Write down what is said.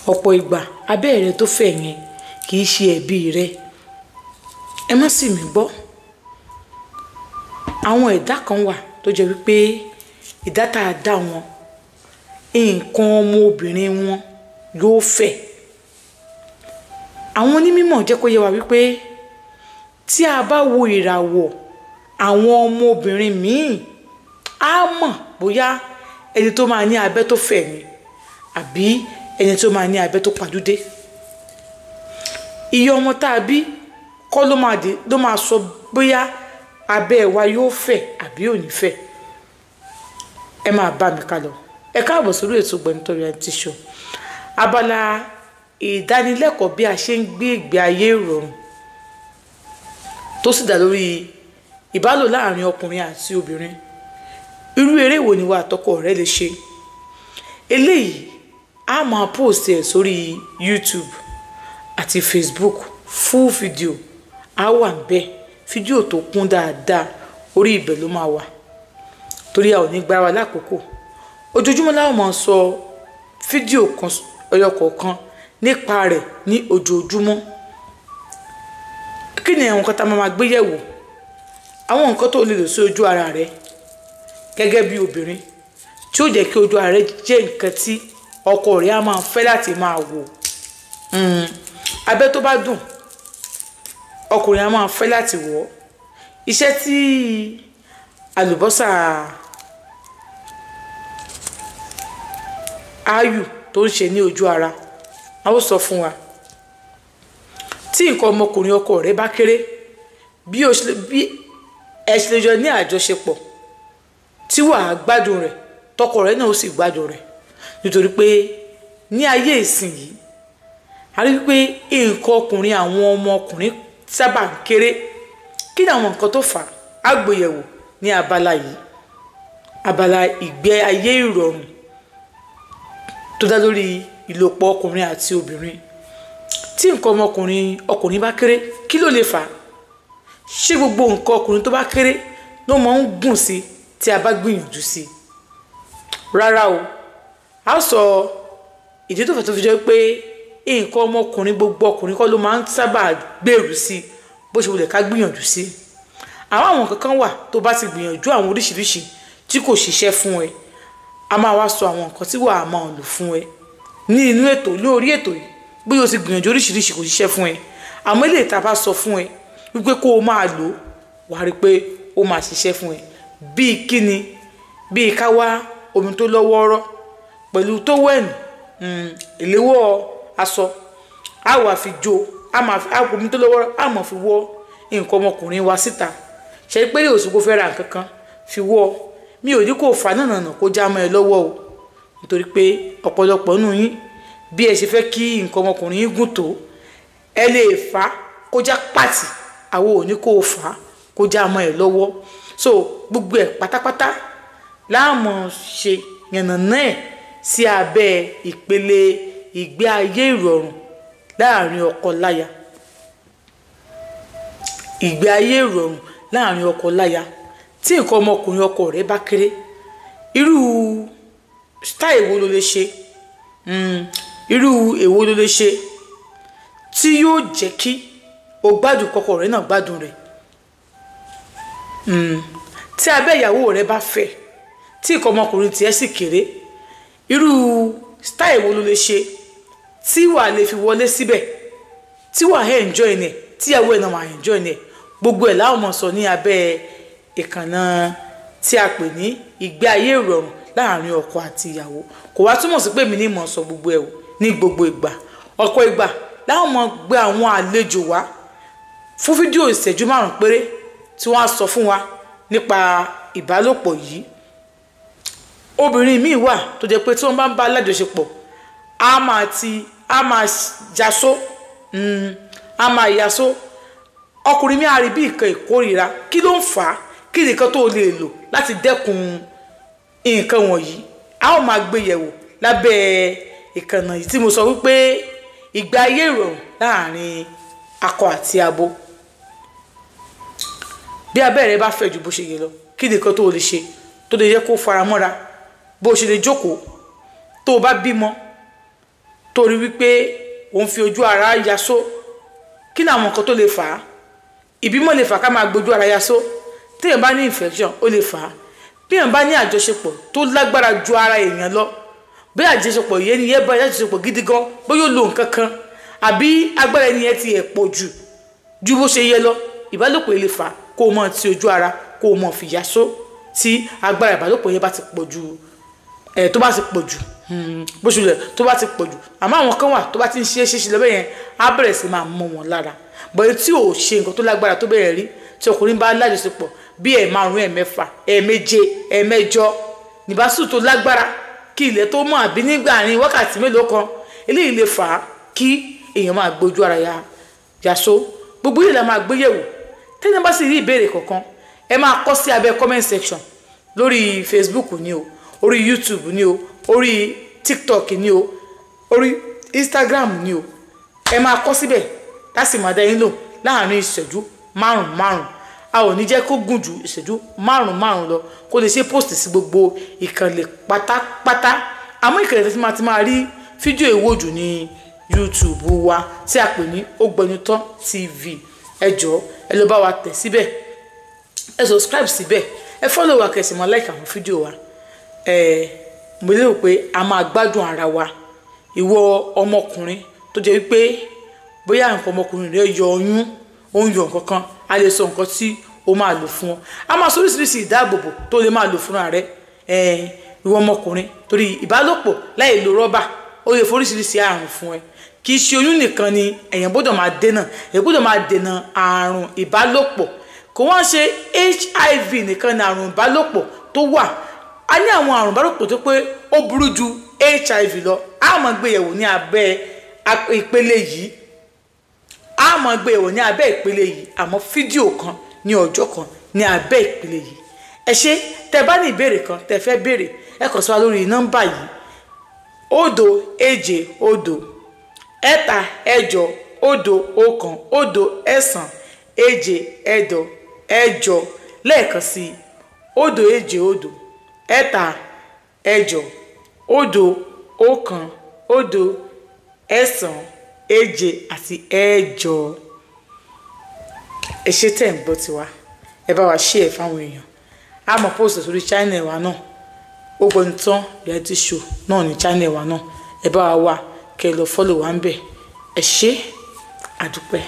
ọ̀pọ̀ ìgbà abẹ́ rẹ tó fẹ̀ yẹn kì í ṣe ẹ̀bi rẹ. Ẹ má sì mí gbọ́, àwọn ẹ̀dá kan wà tó jẹ́ wípé ìdá tá a dá wọn, nǹkan ọmọbìnrin wọn yóò fẹ̀. Àwọn onímọ̀ jẹ́ kó yé wa wípé tí a bá wo ìràwọ̀ àwọn ọmọbìnrin míì, á mọ̀ bóyá ẹni tó máa ní abẹ́ tó fẹ̀ ni àbí ẹni tó máa ní abẹ́ tó pàdúdé. Iye ọmọ tá a bí kọ́ ló máa sọ bóyá abẹ́ wa yóò fẹ̀ àbí ò ní fẹ̀. Ẹ máa bá mi ká lọ. Ẹ káàbọ̀ sórí ètò Gbẹ̀mítọ́rọ̀ Reality Show. Abala ìdánilẹ́kọ̀ọ́ bí a ṣe ń gbé ìgbé ayé ìrọ̀rùn tó sì dá lórí ìbálò láàrin ọkùnrin àti obìnrin. Irú eré wo ni wà àtọkọ rẹ lè ṣe? Eléyìí a máa post ẹ̀ sórí YouTube àti Facebook. Full video á wà ńbẹ̀, fídíò tó kún dáadáa orí ibẹ̀ ló máa wà torí a ò ní gbára wa lákòókò. Ojoojúmọ́ la ó máa sọ fídíò kan ẹyọ kọ̀ọ̀kan nípa rẹ̀ ní ojoojúmọ́. Kí ni àwọn nǹkan tá a máa gbé yẹ̀wò? Àwọn nǹkan tó lè lò sí ojú ara rẹ gẹ́gẹ́ bí obìnrin tí ó jẹ́ kí ojú ara rẹ jẹ́ nǹkan tí ọkọ rẹ á máa fẹ́ láti máa wò. Abẹ́ tó bá dùn ọkùnrin á máa fẹ́ láti wọ̀. Iṣẹ́ tí àlùbọ́sà áyù tó ń ṣe ní ojú ara, a ó sọ fún wa. Tí nǹkan ọmọkùnrin ọkọ rẹ bá kéré, bí ẹ ṣe lè jọ ní àjọṣepọ̀ tí wàá gbádùn rẹ̀, tọkọ rẹ náà ó sì gbádùn rẹ̀. Nítorí pé ní ayé ìsìn yìí a rí pé nǹkan ọkùnrin àwọn ọmọkùnrin sábà ń kéré. Kí ni àwọn nǹkan tó fà á? Á gbéyẹ̀wò ní abala yìí, abala ìgbé ayé ìrọ̀rùn tó dá lórí ìlòpọ̀ ọkùnrin àti obìnrin. Tí nǹkan ọkùnrin bá kéré, kí ló lè fà á? Ṣé gbogbo nǹkan ọkùnrin tó bá kéré ló máa ń gùn sí tí a bá gbìyànjú sí? Rárá o. A sọ ìdí tó fà tó fi jẹ́ pé nǹkan ọmọkùnrin gbogbo ọkùnrin kọ́ ló máa ń sábà gbèrú sí bó ṣe wulẹ̀ ká gbìyànjú sí. Àwọn kankan wà tó bá ti gbìyànjú àwọn oríṣiríṣi tí kò ṣiṣẹ́ fún ẹ, a máa wá sọ àwọn nǹkan tí wàá máa lò fún ẹ ní inú ètò lórí ètò yìí. Bóyá o ti gbìyànjú oríṣiríṣi kò ṣiṣẹ́ fún ẹ, àmọ́ eléyìí tá a bá sọ fún ẹ wípé kó o máa lò, wàá rí pé ó máa ṣiṣẹ́ fún ẹ. Bíi kíni? Bíi ká wá omi tó lọ́wọ́ọ́rọ́ pẹ̀lú tówẹ́ẹ̀nù, ìléwọ́ aṣọ, a wà fi jó, omi tó lọ́wọ́ọ́rọ́ a máa fi wọ́ nǹkan ọmọkùnrin wa síta. Ṣe pé yóò sì kó fẹ́ ra nǹkan kan fi wọ́. Mi ò ní kó fà náà kó já mọ́ ẹ lọ́wọ́ o, nítorí pé ọ̀pọ̀lọpọ̀ nínú yín bí ẹ ṣe fẹ́ kí nǹkan ọmọkùnrin yín gùn tó, ẹ lè fà kó já pàtì, àwọn ò ní kó fà kó já mọ́ ẹ lọ́wọ́. So gbogbo ẹ̀ pátápátá láàmú ṣe yànnàná ẹ̀ sí abẹ́ ìpele ìgbé ayé ìrọ̀rùn láàrin ọkọ láya. Ìgbé ayé ìrọ̀rùn láàrin ọkọ láya. Tí nǹkan ọmọkùnrin ọkọ rẹ bá kéré, irú style wo ló lè ṣe? Irú èwo ló lè ṣe tí yóò jẹ́ kí o gbádùn kọkọ rẹ náà gbádùn rẹ̀? Tí abẹ́ ìyàwó rẹ bá fẹ̀, tí nǹkan ọmọkùnrin tiẹ̀ sì kéré, irú style wo ló lè ṣe tí wàá lè fi wọlé síbẹ̀, tí wàá enjoy ẹ̀, tí ìyàwó ẹ̀ náà máa enjoy ẹ̀? Gbogbo ẹ̀ láwọn mọ̀ sọ ní abẹ́ ìkànnà tí a pè ní ìgbé ayé ìrọ̀rùn láàrin ọkọ àti ìyàwó. Kò wá túmọ̀ sí pé mi ní mọ̀ sọ gbogbo ẹ̀ ní gbogbo ìgbà. Ọ̀pọ̀ ìgbà láwọn mọ̀ gbé àwọn àlejò wá fún fídíò ìṣẹ́jú 5 péré tí wọ́n á sọ fún wa nípa ìbálòpọ̀ yìí. Obìnrin míì wà tó jẹ́ pé tí wọ́n bá ń bá alájọṣepọ̀, a máa jasó, a máa yasó. Ọkùnrin mi á rí bí nǹkan ìkórìíra. Kí ló ń fà á? Kí nìkan tó lè lò láti dẹ́kun nǹkan wọ̀nyí? A ó máa gbé yẹ̀wò lábẹ́ ìkànnà yìí tí mo sọ wípé ìgbé ayé ìrọ̀rùn láàrin akọ àti abo. Bí abẹ́ rẹ bá fẹ̀ ju bó ṣe yẹ lọ, kí nìkan tó lè ṣe tó lè yẹ kó faramọ́ra? Bó ṣe lè jókòó tó bá bímọ torí wípé òun fi ojú ara yasó. Kí ni àwọn nǹkan tó lè fà á? Ìbímọ lè fà ká máa gbójú ara yasó. Téèyàn bá ní infection ó lè fà á. Bí èèyàn bá ní àjọṣepọ̀ tó lágbára ju ara èèyàn lọ, bí àjọṣepọ̀ yẹn ni yẹn bá àjọṣepọ̀ gidi gan, bóyá ó lo nǹkan kan àbí agbára ẹni yẹn ti ẹ̀ pọ̀ ju bó ṣe yẹ lọ, ìbálòpọ̀ lè fà kó o mọ̀ ti ojú ara kó o mọ̀ fi yasó tí agbára ìbálòpọ̀ yẹn bá ti pọ̀ ju tó bá ti pọ̀ jù bó ṣe lẹ̀ tó bá ti pọ̀ jù. Àmọ́ àwọn kan wà tó bá ti ń ṣe lọ́bẹ̀ yẹn á bẹ̀rẹ̀ sí máa mọ́ wọn lára. Bọ̀dé tí ò ṣe nǹkan tó lágbára tó bẹ̀rẹ̀ rí tí ọkùnrin bá lájọṣepọ̀ bí 5, 6, 7, 8 níbásù tó lágbára kí ilẹ̀ tó mọ́ àbí nígbà ní wákàtí mélòó kan, eléyìí lè fà á kí èèyàn máa gbójú ara yasó. Gbogbo yìí la máa gbé yẹ̀wò. Tẹ́lẹ̀ bá sì rí ìbéèrè kankan ẹ máa kọ sí abẹ́ comment section lórí Facebook ni o, orí YouTube ni o, orí TikTok ni o, orí Instagram ni o. Ẹ máa kọ síbẹ̀ láti máa dá yín lò láàrin ìṣẹ́jú 5. A ò ní jẹ́ kó gùn ju ìṣẹ́jú 5 lọ kó lè ṣe post sí gbogbo ìkànnì pátápátá. Àmọ́ ìkànnì tí máa ti máa rí fídíò ìwòjù ní YouTube wa tí a pè ní Ògbẹ́nután TV. Ẹ jọ̀ọ́ ẹ lọ bá wa tẹ̀ síbẹ̀, ẹ subscribe síbẹ̀, ẹ follow wa kẹsì mọ́ like àwọn fídíò wa. Mo lérò pé a máa gbádùn ara wa. Ìwọ ọmọkùnrin tó jẹ́ wípé bóyá nǹkan ọmọkùnrin rẹ̀ yọ oyún ó ń yọ nǹkan kan, a lè sọ nǹkan tí ó máa lò fún ọ. A máa sọ oríṣiríṣi ìdáàbòbò tó lè máa lò fúnra rẹ̀. Ìwọ ọmọkùnrin torí ìbálòpọ̀ láì lo rọ́bà ó lè foríṣiríṣi àrùn fún ẹ. Kì í ṣe oyún nìkan ni èèyàn gbọ́dọ̀ máa dènà, èèyàn gbọ́dọ̀ máa dènà àrùn ìbálòpọ̀. Kò wọ́n ṣe HIV nìkan ni àrùn ìbálòpọ̀ tó wà. A ní àwọn àrùn ìbálòpọ̀ tó pé ó burú ju HIV lọ. A máa gbé yẹ̀wò ní abẹ́ ìpele yìí. Àmọ́ fídíò kan ní ọjọ́ kan ní abẹ́ ìpele yìí. Ẹ ṣé tẹ́ bá ní ìbéèrè kan tẹ́ fẹ́ béèrè ẹ kàn sí wa lórí nọ́mbà yìí 070 3 8 1 9 7 8 lẹ́ẹ̀kan sí 070 3 8 1 9 7 àti 8. Ẹ ṣé tẹ́ ń gbọ́ tiwa, ẹ bá wa share fáwọn èèyàn. A máa post sórí channel wa náà, Ògbẹ́nután reality show náà ní channel wa náà. Ẹ bá wa wá kẹ́ lọ follow wa ń bẹ̀. Ẹ ṣé, àdúpẹ́.